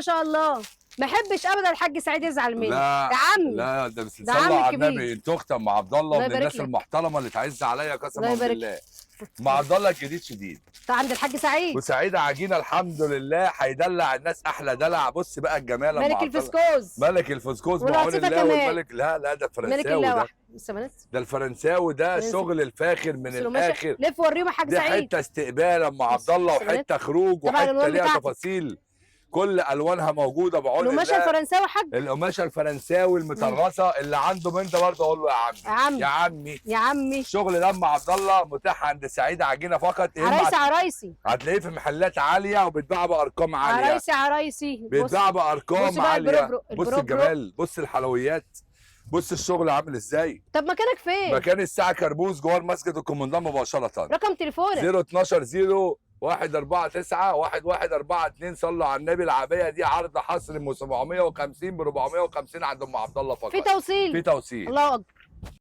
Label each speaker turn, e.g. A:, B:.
A: شاء الله. ما احبش ابدا الحاج سعيد يزعل مني.
B: لا
A: يا عم
B: لا، ده بس
A: ده
B: صلوا
A: عم
B: على
A: كبير.
B: النبي. انت اخت ام عبد الله
A: الله
B: من
A: يبارك
B: الناس
A: لك.
B: المحترمه اللي تعز عليا
A: الله
B: قسما
A: يبارك
B: بالله. ام عبد الله الجديد شديد
A: انت عند الحاج سعيد
B: وسعيد عجينه الحمد لله، هيدلع الناس احلى دلع. بص بقى الجمال ام
A: ملك
B: عبد الله.
A: الفسكوز.
B: ملك الفسكوز بعون
A: والعاطفة
B: الله
A: كمان.
B: والملك. لا لا، ده
A: ملك
B: فرنساوي
A: الله
B: ده.
A: واحد لسه ما نزل.
B: ده الفرنساوي ده
A: فرنسي.
B: شغل الفاخر من
A: بس لو ماشي
B: الاخر.
A: لف وريهم يا حاج
B: دي
A: سعيد.
B: حته استقبال ام عبد الله،
A: بس بنات.
B: وحته خروج،
A: طبعا
B: وحته
A: الألوان
B: ليها
A: بتاعتك.
B: تفاصيل. كل الوانها موجوده بعون الله.
A: القماشه الفرنساوي يا حاج.
B: القماشه الفرنساوي المطرزه اللي عنده من ده برضه اقول له يا عمي
A: يا عمي
B: يا عمي.
A: يا عمي.
B: الشغل ده ام عبد الله متاح عند سعيد عجينه فقط. يا إما
A: عرايسي عرايسي
B: هتلاقيه في محلات عاليه وبيتباع بارقام عاليه.
A: عرايسي عرايسي.
B: بيتباع بارقام
A: بص بقى
B: عاليه.
A: البروبرو.
B: بص
A: البروبرو.
B: الجمال، بص الحلويات، بص الشغل عامل ازاي.
A: طب مكانك فين؟
B: مكان الساعه كربوز جوار مسجد الكومندان مباشره.
A: رقم تليفونك
B: 012 0 149 1142. صلوا على النبي. العبايه دي عرض حصري من 750 ب 450 عند ام عبد الله فقط.
A: في توصيل.
B: في توصيل.
A: الله اكبر.